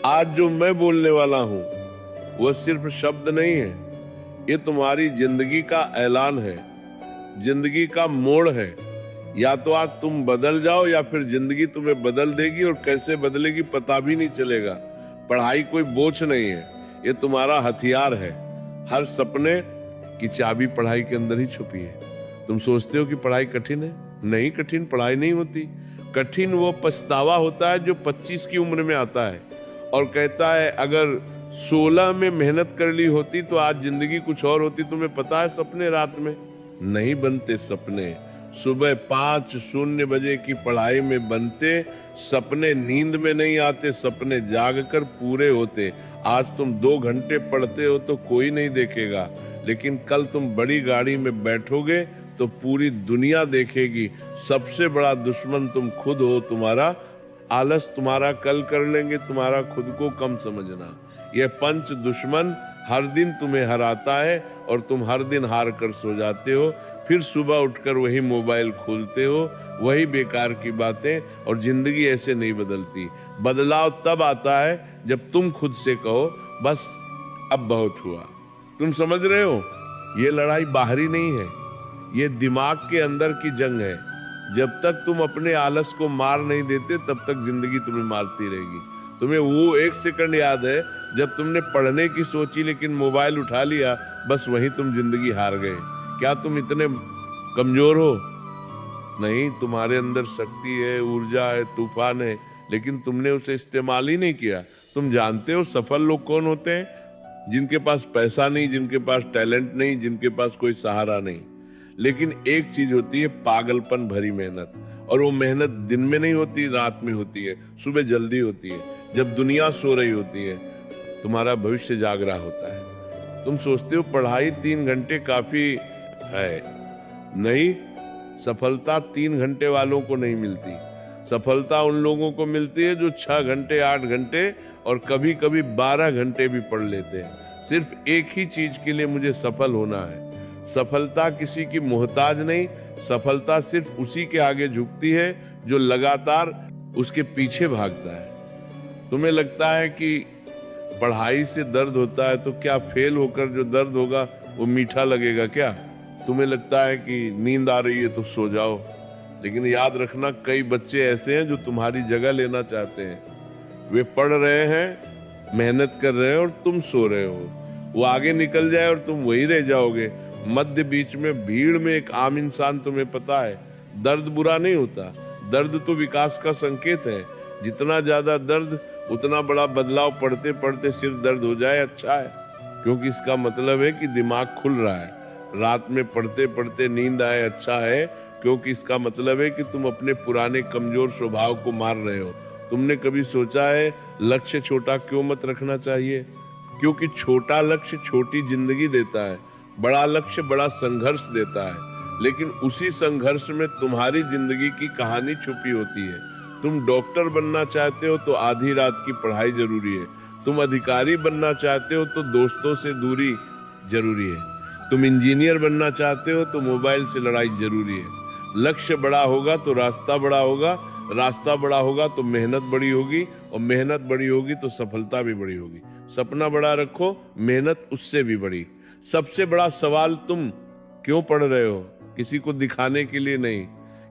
आज जो मैं बोलने वाला हूं वो सिर्फ शब्द नहीं है, ये तुम्हारी जिंदगी का ऐलान है, जिंदगी का मोड़ है। या तो आज तुम बदल जाओ या फिर जिंदगी तुम्हें बदल देगी, और कैसे बदलेगी पता भी नहीं चलेगा। पढ़ाई कोई बोझ नहीं है, ये तुम्हारा हथियार है। हर सपने की चाबी पढ़ाई के अंदर ही छुपी है। तुम सोचते हो कि पढ़ाई कठिन है, नहीं, कठिन पढ़ाई नहीं होती। कठिन वो पछतावा होता है जो 25 की उम्र में आता है और कहता है अगर 16 में मेहनत कर ली होती तो आज जिंदगी कुछ और होती। तुम्हें पता है सपने रात में नहीं बनते, सपने सुबह 5:00 बजे की पढ़ाई में बनते। सपने नींद में नहीं आते, सपने जागकर पूरे होते। आज तुम 2 घंटे पढ़ते हो तो कोई नहीं देखेगा, लेकिन कल तुम बड़ी गाड़ी में बैठोगे तो पूरी दुनिया देखेगी। सबसे बड़ा दुश्मन तुम खुद हो। तुम्हारा आलस तुम्हारा कल कर लेंगे, तुम्हारा खुद को कम समझना। यह पंच दुश्मन हर दिन तुम्हें हराता है और तुम हर दिन हार कर सो जाते हो। फिर सुबह उठकर वही मोबाइल खोलते हो, वही बेकार की बातें, और जिंदगी ऐसे नहीं बदलती। बदलाव तब आता है जब तुम खुद से कहो बस अब बहुत हुआ। तुम समझ रहे हो, ये लड़ाई बाहरी नहीं है, ये दिमाग के अंदर की जंग है। जब तक तुम अपने आलस को मार नहीं देते तब तक जिंदगी तुम्हें मारती रहेगी। तुम्हें वो 1 सेकंड याद है जब तुमने पढ़ने की सोची लेकिन मोबाइल उठा लिया, बस वहीं तुम जिंदगी हार गए। क्या तुम इतने कमजोर हो? नहीं, तुम्हारे अंदर शक्ति है, ऊर्जा है, तूफान है, लेकिन तुमने उसे इस्तेमाल ही नहीं किया। तुम जानते हो सफल लोग कौन होते हैं? जिनके पास पैसा नहीं, जिनके पास टैलेंट नहीं, जिनके पास कोई सहारा नहीं, लेकिन एक चीज होती है, पागलपन भरी मेहनत। और वो मेहनत दिन में नहीं होती, रात में होती है, सुबह जल्दी होती है, जब दुनिया सो रही होती है, तुम्हारा भविष्य जाग रहा होता है। तुम सोचते हो पढ़ाई 3 घंटे काफी है, नहीं, सफलता 3 घंटे वालों को नहीं मिलती। सफलता उन लोगों को मिलती है जो 6 घंटे, 8 घंटे और कभी कभी 12 घंटे भी पढ़ लेते हैं। सिर्फ एक ही चीज के लिए, मुझे सफल होना है। सफलता किसी की मोहताज नहीं, सफलता सिर्फ उसी के आगे झुकती है जो लगातार उसके पीछे भागता है। तुम्हें लगता है कि पढ़ाई से दर्द होता है, तो क्या फेल होकर जो दर्द होगा वो मीठा लगेगा क्या? तुम्हें लगता है कि नींद आ रही है तो सो जाओ, लेकिन याद रखना कई बच्चे ऐसे हैं जो तुम्हारी जगह लेना चाहते हैं। वे पढ़ रहे हैं, मेहनत कर रहे हैं और तुम सो रहे हो। वो आगे निकल जाए और तुम वही रह जाओगे मध्य बीच में, भीड़ में एक आम इंसान। तुम्हें पता है दर्द बुरा नहीं होता, दर्द तो विकास का संकेत है। जितना ज्यादा दर्द उतना बड़ा बदलाव। पढ़ते पढ़ते सिर दर्द हो जाए अच्छा है, क्योंकि इसका मतलब है कि दिमाग खुल रहा है। रात में पढ़ते पढ़ते नींद आए अच्छा है, क्योंकि इसका मतलब है कि तुम अपने पुराने कमजोर स्वभाव को मार रहे हो। तुमने कभी सोचा है लक्ष्य छोटा क्यों मत रखना चाहिए? क्योंकि छोटा लक्ष्य छोटी जिंदगी देता है, बड़ा लक्ष्य बड़ा संघर्ष देता है। लेकिन उसी संघर्ष में तुम्हारी जिंदगी की कहानी छुपी होती है। तुम डॉक्टर बनना चाहते हो तो आधी रात की पढ़ाई जरूरी है। तुम अधिकारी बनना चाहते हो तो दोस्तों से दूरी जरूरी है। तुम इंजीनियर बनना चाहते हो तो मोबाइल से लड़ाई जरूरी है। लक्ष्य बड़ा होगा तो रास्ता बड़ा होगा, रास्ता बड़ा होगा तो मेहनत बड़ी होगी, और मेहनत बड़ी होगी तो सफलता भी बड़ी होगी। सपना बड़ा रखो, मेहनत उससे भी बड़ी। सबसे बड़ा सवाल, तुम क्यों पढ़ रहे हो? किसी को दिखाने के लिए नहीं,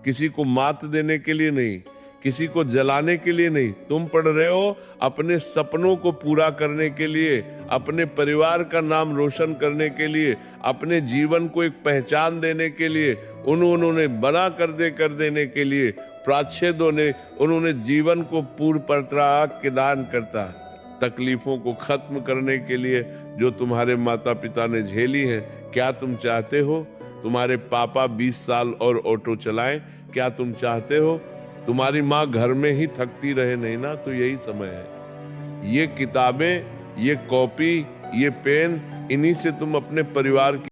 किसी को मात देने के लिए नहीं, किसी को जलाने के लिए नहीं। तुम पढ़ रहे हो अपने सपनों को पूरा करने के लिए, अपने परिवार का नाम रोशन करने के लिए, अपने जीवन को एक पहचान देने के लिए, उन्होंने बना कर देने के लिए। प्राच्छेदों ने उन्होंने जीवन को पूर्ण प्रत्राग के दान करता, तकलीफों को खत्म करने के लिए जो तुम्हारे माता पिता ने झेली है। क्या तुम चाहते हो तुम्हारे पापा 20 साल और ऑटो चलाएं? क्या तुम चाहते हो तुम्हारी माँ घर में ही थकती रहे? नहीं ना। तो यही समय है, ये किताबें, ये कॉपी, ये पेन, इन्हीं से तुम अपने परिवार की